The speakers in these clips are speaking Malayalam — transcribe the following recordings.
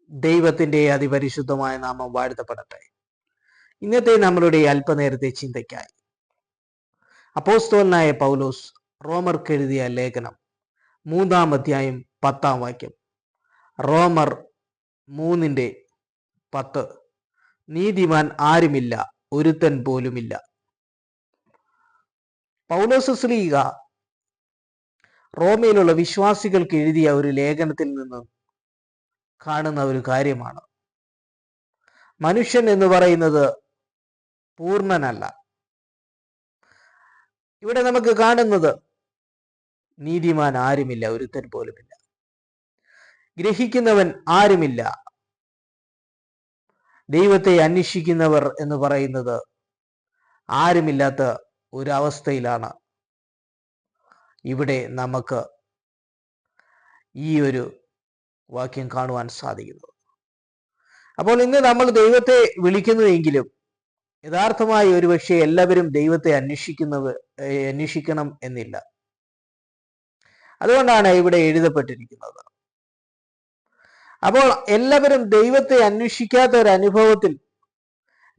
ദൈവത്തിന്റെ അതിപരിശുദ്ധമായ നാമം വാഴ്ത്തപ്പെടട്ടെ. ഇന്നത്തെ നമ്മളുടെ അല്പനേരത്തെ ചിന്തയ്ക്കായി അപ്പോസ്തലനായ പൗലോസ് റോമർക്ക് എഴുതിയ ലേഖനം 3-ാം അധ്യായം 10-ാം വാക്യം. റോമർ 3:10. നീതിമാൻ ആരുമില്ല, ഒരുത്തൻ പോലുമില്ല. പൗലോസ് ശ്ലീഹ റോമയിലുള്ള വിശ്വാസികൾക്ക് എഴുതിയ ഒരു ലേഖനത്തിൽ നിന്ന് കാണുന്ന ഒരു കാര്യമാണ്. മനുഷ്യൻ എന്ന് പറയുന്നത് പൂർണ്ണനല്ല. ഇവിടെ നമുക്ക് കാണുന്നത് നീതിമാൻ ആരുമില്ല, ഒരുത്തൻ പോലുമില്ല. ഗ്രഹിക്കുന്നവൻ ആരുമില്ല. ദൈവത്തെ അന്വേഷിക്കുന്നവർ എന്ന് പറയുന്നത് ആരുമില്ലാത്ത ഒരവസ്ഥയിലാണ് ഇവിടെ നമുക്ക് ഈ ഒരു വാക്യം കാണുവാൻ സാധിക്കുന്നത്. അപ്പോൾ ഇന്ന് നമ്മൾ ദൈവത്തെ വിളിക്കുന്നുവെങ്കിലും യഥാർത്ഥമായി ഒരുപക്ഷെ എല്ലാവരും ദൈവത്തെ അന്വേഷിക്കണം എന്നില്ല. അതുകൊണ്ടാണ് ഇവിടെ എഴുതപ്പെട്ടിരിക്കുന്നത്. അപ്പോൾ എല്ലാവരും ദൈവത്തെ അന്വേഷിക്കാത്ത ഒരു അനുഭവത്തിൽ,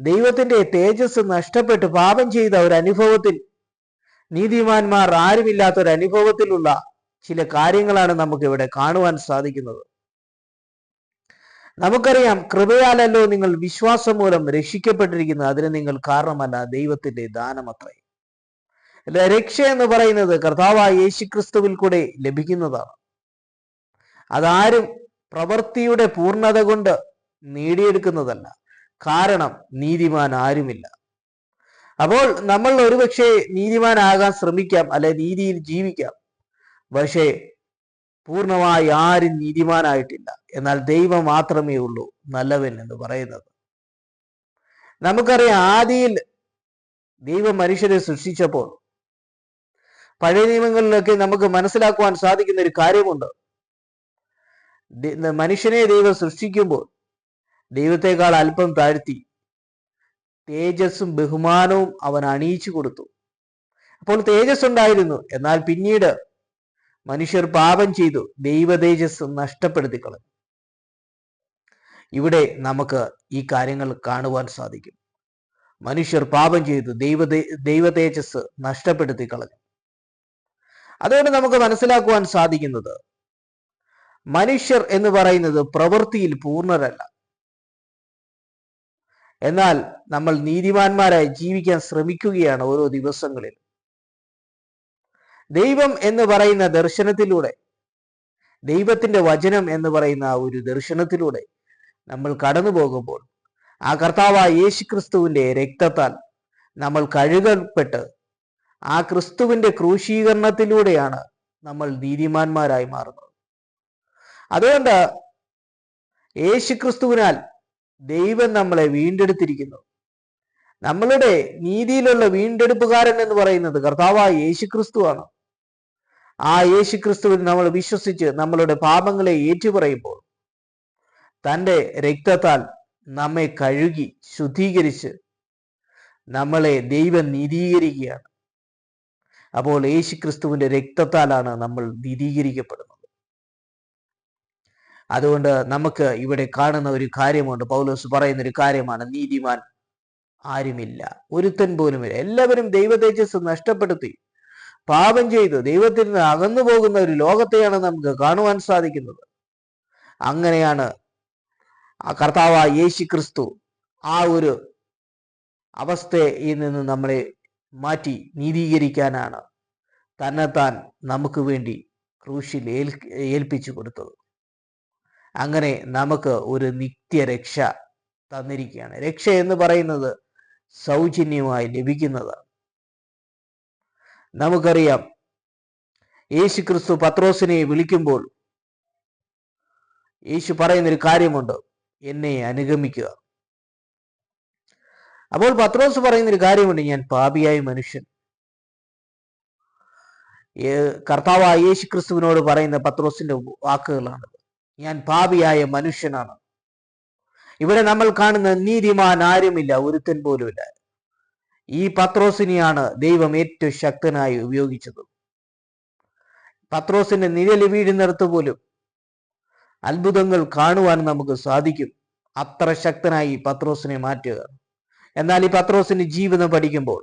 ദൈവത്തിന്റെ തേജസ് നഷ്ടപ്പെട്ട് പാപം ചെയ്ത ഒരു അനുഭവത്തിൽ, നീതിമാന്മാർ ആരുമില്ലാത്ത ഒരു അനുഭവത്തിലുള്ള ചില കാര്യങ്ങളാണ് നമുക്ക് ഇവിടെ കാണുവാൻ സാധിക്കുന്നത്. നമുക്കറിയാം, കൃപയാലല്ലോ നിങ്ങൾ വിശ്വാസം മൂലം രക്ഷിക്കപ്പെട്ടിരിക്കുന്നത്, അതിന് നിങ്ങൾ കാരണമല്ല, ദൈവത്തിന്റെ ദാനമത്രേ. രക്ഷ എന്ന് പറയുന്നത് കർത്താവായ യേശുക്രിസ്തുവിൽ കൂടെ ലഭിക്കുന്നതാണ്. അതാരും പ്രവൃത്തിയുടെ പൂർണ്ണത കൊണ്ട് നേടിയെടുക്കുന്നതല്ല. കാരണം നീതിമാൻ ആരുമില്ല. അപ്പോൾ നമ്മൾ ഒരുപക്ഷെ നീതിമാനാകാൻ ശ്രമിക്കാം, അല്ലെ നീതിയിൽ ജീവിക്കാം. പക്ഷേ പൂർണ്ണമായി ആരും നീതിമാനായിട്ടില്ല. എന്നാൽ ദൈവം മാത്രമേ ഉള്ളൂ നല്ലവൻ എന്ന് പറയുന്നത്. നമുക്കറിയാം, ആദിയിൽ ദൈവം മനുഷ്യരെ സൃഷ്ടിച്ചപ്പോൾ പഴയ നിയമങ്ങളിലൊക്കെ നമുക്ക് മനസ്സിലാക്കുവാൻ സാധിക്കുന്ന ഒരു കാര്യമുണ്ട്. മനുഷ്യനെ ദൈവം സൃഷ്ടിക്കുമ്പോൾ ദൈവത്തെക്കാൾ അല്പം താഴ്ത്തി തേജസ്സും ബഹുമാനവും അവൻ അണിയിച്ചു കൊടുത്തു. അപ്പോൾ തേജസ് ഉണ്ടായിരുന്നു. എന്നാൽ പിന്നീട് മനുഷ്യർ പാപം ചെയ്തു, ദൈവ തേജസ് നഷ്ടപ്പെടുത്തി കളഞ്ഞു. ഇവിടെ നമുക്ക് ഈ കാര്യങ്ങൾ കാണുവാൻ സാധിക്കും. മനുഷ്യർ പാപം ചെയ്തു, ദൈവ തേജസ് നഷ്ടപ്പെടുത്തി കളഞ്ഞു. അതുകൊണ്ട് നമുക്ക് മനസ്സിലാക്കുവാൻ സാധിക്കുന്നത്, മനുഷ്യർ എന്ന് പറയുന്നത് പ്രവൃത്തിയിൽ പൂർണ്ണരല്ല. എന്നാൽ നമ്മൾ നീതിമാന്മാരായി ജീവിക്കാൻ ശ്രമിക്കുകയാണ് ഓരോ ദിവസങ്ങളിൽ. ദൈവം എന്ന് പറയുന്ന ദർശനത്തിലൂടെ, ദൈവത്തിന്റെ വചനം എന്ന് പറയുന്ന ഒരു ദർശനത്തിലൂടെ നമ്മൾ കടന്നു പോകുമ്പോൾ, ആ കർത്താവായ യേശുക്രിസ്തുവിന്റെ രക്തത്താൽ നമ്മൾ കഴുകപ്പെട്ട് ആ ക്രിസ്തുവിന്റെ ക്രൂശീകരണത്തിലൂടെയാണ് നമ്മൾ നീതിമാന്മാരായി മാറുന്നത്. അതുകൊണ്ട് യേശുക്രിസ്തുവിനാൽ ദൈവം നമ്മളെ വീണ്ടെടുത്തിരിക്കുന്നു. നമ്മളുടെ നീതിയിലുള്ള വീണ്ടെടുപ്പുകാരൻ എന്ന് പറയുന്നത് കർത്താവായ യേശുക്രിസ്തുവാണ്. ആ യേശുക്രിസ്തുവിൽ നമ്മൾ വിശ്വസിച്ച് നമ്മളുടെ പാപങ്ങളെ ഏറ്റുപറയുമ്പോൾ തൻ്റെ രക്തത്താൽ നമ്മെ കഴുകി ശുദ്ധീകരിച്ച് നമ്മളെ ദൈവം നീതീകരിക്കുകയാണ്. അപ്പോൾ യേശുക്രിസ്തുവിന്റെ രക്തത്താലാണ് നമ്മൾ നീതീകരിക്കപ്പെടുന്നത്. അതുകൊണ്ട് നമുക്ക് ഇവിടെ കാണുന്ന ഒരു കാര്യമുണ്ട്. പൗലോസ് പറയുന്ന ഒരു കാര്യമാണ്, നീതിമാൻ ആരുമില്ല, ഒരുത്തൻ പോലുമില്ല. എല്ലാവരും ദൈവ തേജസ് നഷ്ടപ്പെടുത്തി പാപം ചെയ്ത് ദൈവത്തിൽ നിന്ന് അകന്നു പോകുന്ന ഒരു ലോകത്തെയാണ് നമുക്ക് കാണുവാൻ സാധിക്കുന്നത്. അങ്ങനെയാണ് കർത്താവായ യേശുക്രിസ്തു ആ ഒരു അവസ്ഥയിൽ നിന്ന് നമ്മളെ മാറ്റി നീതീകരിക്കാനാണ് തന്നെത്താൻ നമുക്ക് വേണ്ടി ക്രൂശിൽ ഏൽപ്പിച്ചു കൊടുത്തത്. അങ്ങനെ നമുക്ക് ഒരു നിത്യരക്ഷ തന്നിരിക്കുകയാണ്. രക്ഷ എന്ന് പറയുന്നത് സൗജന്യമായി ലഭിക്കുന്നതാണ്. നമുക്കറിയാം, യേശുക്രിസ്തു പത്രോസിനെ വിളിക്കുമ്പോൾ യേശു പറയുന്നൊരു കാര്യമുണ്ട്, എന്നെ അനുഗമിക്കുക. അപ്പോൾ പത്രോസ് പറയുന്നൊരു കാര്യമുണ്ട്, ഞാൻ പാപിയായ മനുഷ്യൻ. കർത്താവായ യേശുക്രിസ്തുവിനോട് പറയുന്ന പത്രോസിന്റെ വാക്കുകളാണ്, ഞാൻ പാപിയായ മനുഷ്യനാണ്. ഇവിടെ നമ്മൾ കാണുന്ന നീതിമാൻ ആരുമില്ല, ഒരുത്തൻ പോലുമില്ല. ഈ പത്രോസിനെയാണ് ദൈവം ഏറ്റവും ശക്തനായി ഉപയോഗിച്ചത്. പത്രോസിന്റെ നിഴല് വീഴുന്നിടത്ത് പോലും അത്ഭുതങ്ങൾ കാണുവാൻ നമുക്ക് സാധിക്കും. അത്ര ശക്തനായി പത്രോസിനെ മാറ്റുക. എന്നാൽ ഈ പത്രോസിന്റെ ജീവിതം പഠിക്കുമ്പോൾ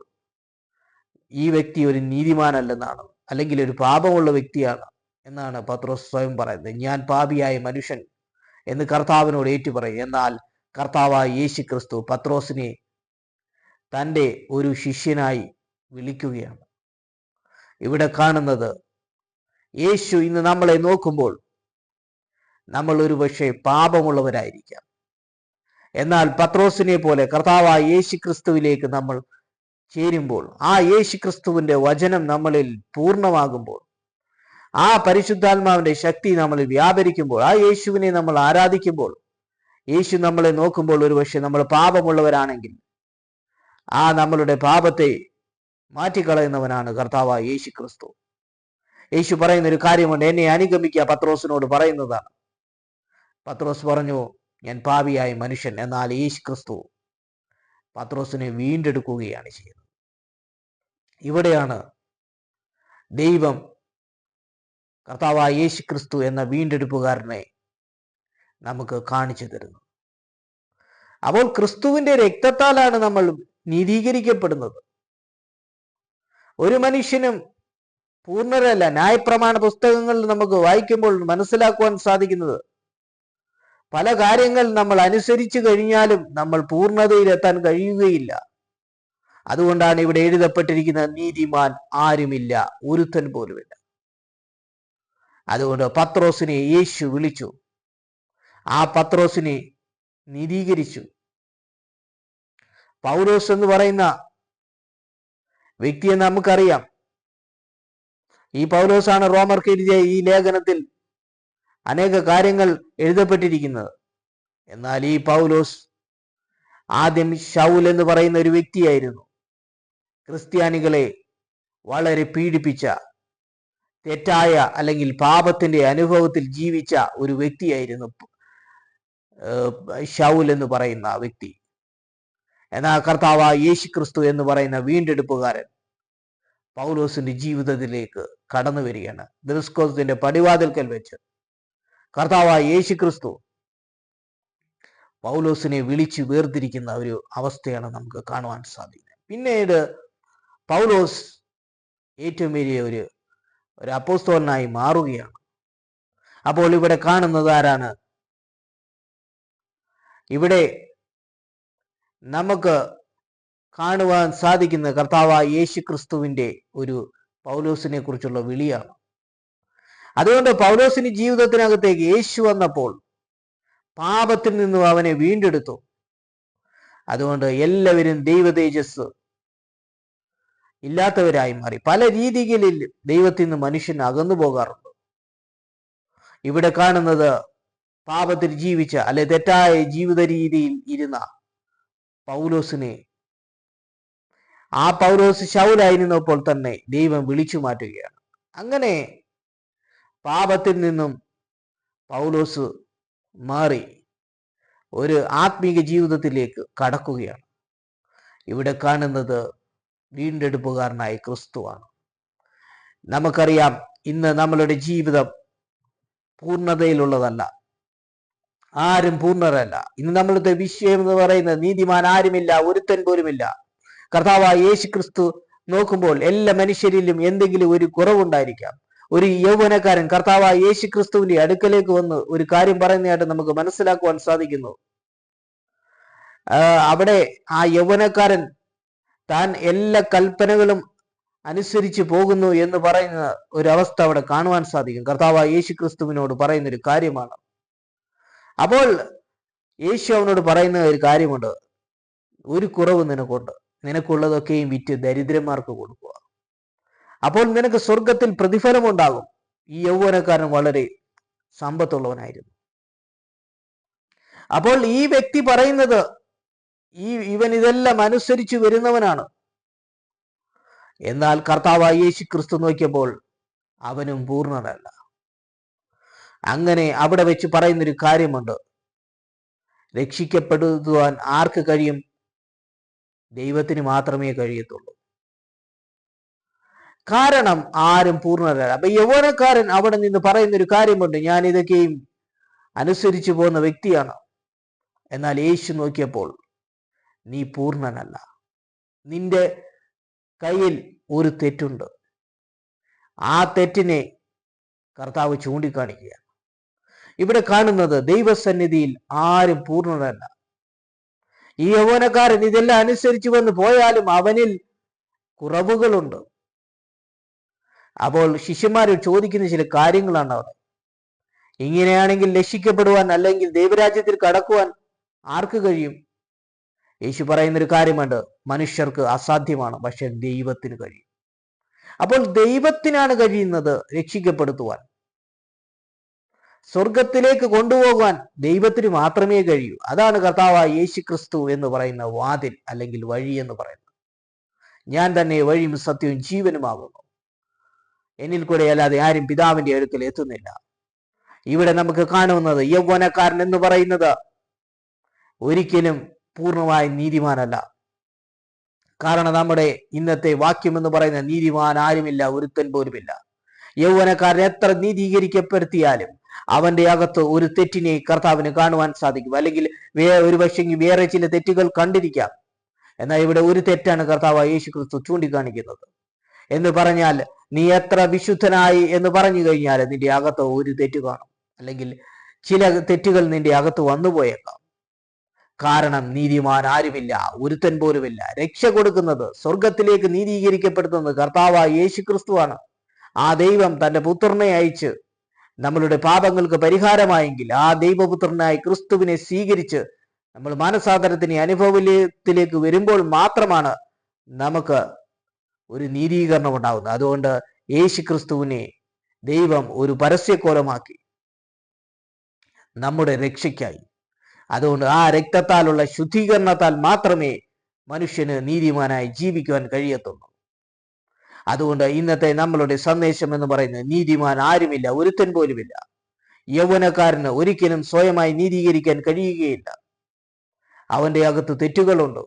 ഈ വ്യക്തി ഒരു നീതിമാനല്ലെന്നാണ്, അല്ലെങ്കിൽ ഒരു പാപമുള്ള വ്യക്തിയാണ് എന്നാണ് പത്രോസ് സ്വയം പറയുന്നത്. ഞാൻ പാപിയായ മനുഷ്യൻ എന്ന് കർത്താവിനോട് ഏറ്റുപറയും. എന്നാൽ കർത്താവായ യേശു ക്രിസ്തു പത്രോസിനെ തൻ്റെ ഒരു ശിഷ്യനായി വിളിക്കുകയാണ്. ഇവിടെ കാണുന്നത്, യേശു ഇന്ന് നമ്മളെ നോക്കുമ്പോൾ നമ്മൾ ഒരു പക്ഷേ പാപമുള്ളവരായിരിക്കാം. എന്നാൽ പത്രോസിനെ പോലെ കർത്താവായ യേശു ക്രിസ്തുവിലേക്ക് നമ്മൾ ചേരുമ്പോൾ, ആ യേശു ക്രിസ്തുവിന്റെ വചനം നമ്മളിൽ പൂർണ്ണമാകുമ്പോൾ, ആ പരിശുദ്ധാത്മാവിന്റെ ശക്തി നമ്മളിൽ വ്യാപരിക്കുമ്പോൾ, ആ യേശുവിനെ നമ്മൾ ആരാധിക്കുമ്പോൾ, യേശു നമ്മളെ നോക്കുമ്പോൾ ഒരുപക്ഷെ നമ്മൾ പാപമുള്ളവരാണെങ്കിൽ ആ നമ്മളുടെ പാപത്തെ മാറ്റിക്കളയുന്നവനാണ് കർത്താവായ യേശു ക്രിസ്തു. യേശു പറയുന്ന ഒരു കാര്യമുണ്ട്, എന്നെ അനുഗമിക്കുക, പത്രോസിനോട് പറയുന്നതാണ്. പത്രോസ് പറഞ്ഞു, ഞാൻ പാപിയായ മനുഷ്യൻ. എന്നാൽ യേശു ക്രിസ്തു പത്രോസിനെ വീണ്ടെടുക്കുകയാണ് ചെയ്യുന്നത്. ഇവിടെയാണ് ദൈവം കർത്താവായ യേശു ക്രിസ്തു എന്ന വീണ്ടെടുപ്പുകാരനെ നമുക്ക് കാണിച്ചു തരുന്നത്. അപ്പോൾ ക്രിസ്തുവിന്റെ രക്തത്താലാണ് നമ്മൾ നീതീകരിക്കപ്പെടുന്നത്. ഒരു മനുഷ്യനും പൂർണ്ണരല്ല. ന്യായപ്രമാണ പുസ്തകങ്ങളിൽ നമുക്ക് വായിക്കുമ്പോൾ മനസ്സിലാക്കുവാൻ സാധിക്കുന്നത്, പല കാര്യങ്ങൾ നമ്മൾ അനുസരിച്ചു കഴിഞ്ഞാലും നമ്മൾ പൂർണ്ണതയിലെത്താൻ കഴിയുകയില്ല. അതുകൊണ്ടാണ് ഇവിടെ എഴുതപ്പെട്ടിരിക്കുന്ന നീതിമാൻ ആരുമില്ല, ഒരുത്തൻ പോലുമില്ല. അതുകൊണ്ട് പത്രോസിനെ യേശു വിളിച്ചു, ആ പത്രോസിനെ നീതീകരിച്ചു. പൗലോസ് എന്ന് പറയുന്ന വ്യക്തിയെ നമുക്കറിയാം. ഈ പൗലോസാണ് റോമർക്ക് എഴുതിയ ഈ ലേഖനത്തിൽ അനേക കാര്യങ്ങൾ എഴുതപ്പെട്ടിരിക്കുന്നത്. എന്നാൽ ഈ പൗലോസ് ആദ്യം ശൗൽ എന്ന് പറയുന്ന ഒരു വ്യക്തിയായിരുന്നു. ക്രിസ്ത്യാനികളെ വളരെ പീഡിപ്പിച്ച, തെറ്റായ അല്ലെങ്കിൽ പാപത്തിന്റെ അനുഭവത്തിൽ ജീവിച്ച ഒരു വ്യക്തിയായിരുന്നു ശൗൽ എന്ന് പറയുന്ന വ്യക്തി. എന്നാൽ കർത്താവായ യേശു ക്രിസ്തു എന്ന് പറയുന്ന വീണ്ടെടുപ്പുകാരൻ പൗലോസിന്റെ ജീവിതത്തിലേക്ക് കടന്നു വരികയാണ്. ദമസ്കോസിന്റെ പടിവാതിൽക്കൽ വെച്ച് കർത്താവായ യേശു ക്രിസ്തു പൗലോസിനെ വിളിച്ചു വേർതിരിക്കുന്ന ഒരു അവസ്ഥയാണ് നമുക്ക് കാണുവാൻ സാധിക്കുന്നത്. പിന്നീട് പൗലോസ് ഏറ്റവും വലിയ ഒരു അപ്പോസ്തലനായി മാറുകയാണ്. അപ്പോൾ ഇവിടെ കാണുന്നത് ആരാണ്? ഇവിടെ നമുക്ക് കാണുവാൻ സാധിക്കുന്ന കർത്താവായ യേശു ക്രിസ്തുവിന്റെ ഒരു പൗലോസിനെ കുറിച്ചുള്ള വിളിയാണ്. അതുകൊണ്ട് പൗലോസിന്റെ ജീവിതത്തിനകത്തേക്ക് യേശു വന്നപ്പോൾ പാപത്തിൽ നിന്നും അവനെ വീണ്ടെടുത്തു. അതുകൊണ്ട് എല്ലാവരും ദൈവ തേജസ് ഇല്ലാത്തവരായി മാറി. പല രീതികളിൽ ദൈവത്തിൽ നിന്ന് മനുഷ്യൻ അകന്നു പോകാറുണ്ട്. ഇവിടെ കാണുന്നത് പാപത്തിൽ ജീവിച്ച അല്ലെ തെറ്റായ ജീവിത രീതിയിൽ ഇരുന്ന പൗലോസിനെ, ആ പൗലോസ് ശൗലായിരുന്നപ്പോൾ തന്നെ ദൈവം വിളിച്ചു മാറ്റുകയാണ്. അങ്ങനെ പാപത്തിൽ നിന്നും പൗലോസ് മാറി ഒരു ആത്മീക ജീവിതത്തിലേക്ക് കടക്കുകയാണ്. ഇവിടെ കാണുന്നത് വീണ്ടെടുപ്പുകാരനായ ക്രിസ്തുവാണ്. നമുക്കറിയാം, ഇന്ന് നമ്മളുടെ ജീവിതം പൂർണ്ണതയിലുള്ളതല്ല. ആരും പൂർണ്ണരല്ല. ഇന്ന് നമ്മളുടെ വിഷയം എന്ന് പറയുന്നത് നീതിമാൻ ആരുമില്ല, ഒരുത്തൻ പോലുമില്ല. കർത്താവായ യേശു ക്രിസ്തു നോക്കുമ്പോൾ എല്ലാ മനുഷ്യരിലും എന്തെങ്കിലും ഒരു കുറവുണ്ടായിരിക്കാം. ഒരു യൗവനക്കാരൻ കർത്താവായ യേശു ക്രിസ്തുവിന്റെ അടുക്കലേക്ക് വന്ന് ഒരു കാര്യം പറയുന്നതായിട്ട് നമുക്ക് മനസ്സിലാക്കുവാൻ സാധിക്കുന്നു. അവിടെ ആ യൗവനക്കാരൻ താൻ എല്ലാ കൽപ്പനകളും അനുസരിച്ച് പോകുന്നു എന്ന് പറയുന്ന ഒരവസ്ഥ അവിടെ കാണുവാൻ സാധിക്കും. കർത്താവായ യേശു ക്രിസ്തുവിനോട് പറയുന്ന ഒരു കാര്യമാണ്. അപ്പോൾ യേശു അവനോട് പറയുന്ന ഒരു കാര്യമുണ്ട്, ഒരു കുറവ് നിനക്കുണ്ട്, നിനക്കുള്ളതൊക്കെയും വിറ്റ് ദരിദ്രന്മാർക്ക് കൊടുക്കുക, അപ്പോൾ നിനക്ക് സ്വർഗത്തിൽ പ്രതിഫലമുണ്ടാകും. ഈ യൗവനക്കാരൻ വളരെ സമ്പത്തുള്ളവനായിരുന്നു. അപ്പോൾ ഈ വ്യക്തി പറയുന്നത്, ഇവൻ ഇതെല്ലാം അനുസരിച്ച് വരുന്നവനാണ്. എന്നാൽ കർത്താവായ യേശു ക്രിസ്തു നോക്കിയപ്പോൾ അവനും പൂർണ്ണനല്ല. അങ്ങനെ അവിടെ വെച്ച് പറയുന്നൊരു കാര്യമുണ്ട്, രക്ഷിക്കപ്പെടുവാൻ ആർക്ക് കഴിയും? ദൈവത്തിന് മാത്രമേ കഴിയത്തുള്ളൂ. കാരണം ആരും പൂർണ്ണരല്ല. അപ്പൊ യൗവനക്കാരൻ അവിടെ നിന്ന് പറയുന്നൊരു കാര്യമുണ്ട്, ഞാൻ ഇതൊക്കെയും അനുസരിച്ചു പോകുന്ന വ്യക്തിയാണ്. എന്നാൽ യേശു നോക്കിയപ്പോൾ നീ പൂർണ്ണനല്ല, നിന്റെ കയ്യിൽ ഒരു തെറ്റുണ്ട്. ആ തെറ്റിനെ കർത്താവ് ചൂണ്ടിക്കാണിക്കുക. ഇവിടെ കാണുന്നത് ദൈവസന്നിധിയിൽ ആരും പൂർണ്ണരല്ല. ഈ യൗവനക്കാരൻ ഇതെല്ലാം അനുസരിച്ചു വന്ന് പോയാലും അവനിൽ കുറവുകളുണ്ട്. അപ്പോൾ ശിഷ്യന്മാർ ചോദിക്കുന്ന ചില കാര്യങ്ങളാണ് അവിടെ. ഇങ്ങനെയാണെങ്കിൽ രക്ഷിക്കപ്പെടുവാൻ അല്ലെങ്കിൽ ദൈവരാജ്യത്തിൽ കടക്കുവാൻ ആർക്ക് കഴിയും? യേശു പറയുന്നൊരു കാര്യമുണ്ട്, മനുഷ്യർക്ക് അസാധ്യമാണ്, പക്ഷെ ദൈവത്തിന് കഴിയും. അപ്പോൾ ദൈവത്തിനാണ് കഴിയുന്നത് രക്ഷിക്കപ്പെടുത്തുവാൻ. സ്വർഗത്തിലേക്ക് കൊണ്ടുപോകാൻ ദൈവത്തിന് മാത്രമേ കഴിയൂ. അതാണ് കർത്താവായ യേശു ക്രിസ്തു എന്ന് പറയുന്ന വാതിൽ അല്ലെങ്കിൽ വഴി എന്ന് പറയുന്നത്. ഞാൻ തന്നെ വഴിയും സത്യവും ജീവനുമാകുന്നു, എന്നിൽ കൂടെ അല്ലാതെ ആരും പിതാവിന്റെ അടുക്കൽ എത്തുന്നില്ല. ഇവിടെ നമുക്ക് കാണുന്നത് യൗവനക്കാരൻ എന്ന് പറയുന്നത് ഒരിക്കലും പൂർണ്ണമായ നീതിമാനല്ല. കാരണം നമ്മുടെ ഇന്നത്തെ വാക്യം എന്ന് പറയുന്ന നീതിമാൻ ആരുമില്ല, ഒരുത്തൻ പോലുമില്ല. യൗവനക്കാരൻ എത്ര നീതീകരിക്കപ്പെടുത്തിയാലും അവന്റെ അകത്ത് ഒരു തെറ്റിനെ കർത്താവിന് കാണുവാൻ സാധിക്കും. അല്ലെങ്കിൽ ഒരു പക്ഷേ വേറെ ചില തെറ്റുകൾ കണ്ടിരിക്കാം. എന്നാൽ ഇവിടെ ഒരു തെറ്റാണ് കർത്താവ് യേശു ക്രിസ്തു ചൂണ്ടിക്കാണിക്കുന്നത്. എന്ന് പറഞ്ഞാൽ നീ എത്ര വിശുദ്ധനായി എന്ന് പറഞ്ഞു കഴിഞ്ഞാൽ നിന്റെ അകത്ത് ഒരു തെറ്റ് കാണും, അല്ലെങ്കിൽ ചില തെറ്റുകൾ നിന്റെ അകത്ത് വന്നുപോയേക്കാം. കാരണം നീതിമാൻ ആരുമില്ല, ഒരുത്തൻ പോലുമില്ല. രക്ഷ കൊടുക്കുന്നത്, സ്വർഗത്തിലേക്ക് നീതീകരിക്കപ്പെടുന്നത് കർത്താവായ യേശു ക്രിസ്തുവാണ്. ആ ദൈവം തന്റെ പുത്രനെ അയച്ച് നമ്മളുടെ പാപങ്ങൾക്ക് പരിഹാരമായെങ്കിൽ ആ ദൈവപുത്രനായി ക്രിസ്തുവിനെ സ്വീകരിച്ച് നമ്മൾ മാനസാന്തരത്തിന് അനുഭവത്തിലേക്ക് വരുമ്പോൾ മാത്രമാണ് നമുക്ക് ഒരു നീതീകരണം ഉണ്ടാകുന്നത്. അതുകൊണ്ട് യേശു ക്രിസ്തുവിനെ ദൈവം ഒരു പരസ്യക്കോലമാക്കി നമ്മുടെ രക്ഷയ്ക്കായി. അതുകൊണ്ട് ആ രക്തത്താലുള്ള ശുദ്ധീകരണത്താൽ മാത്രമേ മനുഷ്യന് നീതിമാനായി ജീവിക്കുവാൻ കഴിയത്തുള്ളൂ. അതുകൊണ്ട് ഇന്നത്തെ നമ്മളുടെ സന്ദേശം എന്ന് പറയുന്നത് നീതിമാൻ ആരുമില്ല, ഒരുത്തൻ പോലുമില്ല. യൗവനക്കാരന് ഒരിക്കലും സ്വയമായി നീതീകരിക്കാൻ കഴിയുകയില്ല. അവന്റെ അകത്ത് തെറ്റുകളുണ്ട്.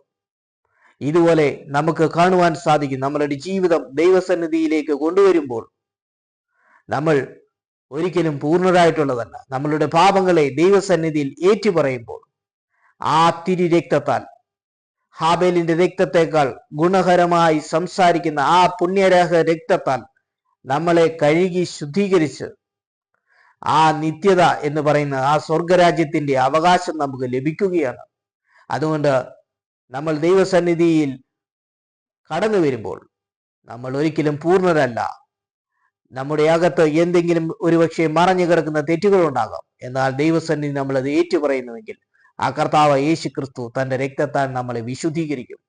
ഇതുപോലെ നമുക്ക് കാണുവാൻ സാധിക്കും. നമ്മളുടെ ജീവിതം ദൈവസന്നിധിയിലേക്ക് കൊണ്ടുവരുമ്പോൾ നമ്മൾ ഒരിക്കലും പൂർണ്ണരായിട്ടുള്ളതല്ല. നമ്മളുടെ പാപങ്ങളെ ദൈവസന്നിധിയിൽ ഏറ്റുപറയുമ്പോൾ ആ തിരു രക്തത്താൽ, ഹാബേലിന്റെ രക്തത്തെക്കാൾ ഗുണകരമായി സംസാരിക്കുന്ന ആ പുണ്യരഹ രക്തത്താൽ നമ്മളെ കഴുകി ശുദ്ധീകരിച്ച് ആ നിത്യത എന്ന് പറയുന്ന ആ സ്വർഗരാജ്യത്തിന്റെ അവകാശം നമുക്ക് ലഭിക്കുകയാണ്. അതുകൊണ്ട് നമ്മൾ ദൈവസന്നിധിയിൽ കടന്നു വരുമ്പോൾ നമ്മൾ ഒരിക്കലും പൂർണ്ണരല്ല. നമ്മുടെ അകത്ത് എന്തെങ്കിലും ഒരുപക്ഷെ മറഞ്ഞു കിടക്കുന്ന തെറ്റുകൾ ഉണ്ടാകാം. എന്നാൽ ദൈവസന്നിധി നമ്മളത് ഏറ്റുപറയുന്നുവെങ്കിൽ ആ കർത്താവ് യേശു ക്രിസ്തു തന്റെ രക്തത്താൽ നമ്മളെ വിശുദ്ധീകരിക്കും.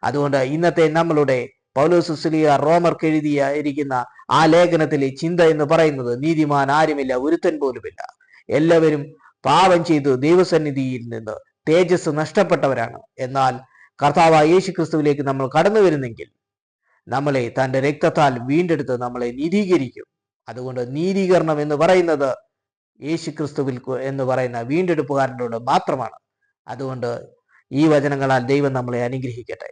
അതുകൊണ്ട് ഇന്നത്തെ നമ്മളുടെ പൗലോസ് ശ്ലീഹ റോമർക്ക് എഴുതിയിരിക്കുന്ന ആ ലേഖനത്തിലെ ചിന്ത എന്ന് പറയുന്നത് നീതിമാൻ ആരുമില്ല, ഒരുത്തൻ പോലുമില്ല. എല്ലാവരും പാപം ചെയ്തു ദൈവസന്നിധിയിൽ നിന്ന് തേജസ് നഷ്ടപ്പെട്ടവരാണ്. എന്നാൽ കർത്താവായ യേശു ക്രിസ്തുവിലേക്ക് നമ്മൾ കടന്നു വരുന്നെങ്കിൽ നമ്മളെ തന്റെ രക്തത്താൽ വീണ്ടെടുത്ത് നമ്മളെ നീതീകരിക്കും. അതുകൊണ്ട് നീതീകരണം എന്ന് പറയുന്നത് യേശു ക്രിസ്തുവിൽ എന്ന് പറയുന്ന വീണ്ടെടുപ്പുകാരനോട് മാത്രമാണ്. അതുകൊണ്ട് ഈ വചനങ്ങളാൽ ദൈവം നമ്മളെ അനുഗ്രഹിക്കട്ടെ.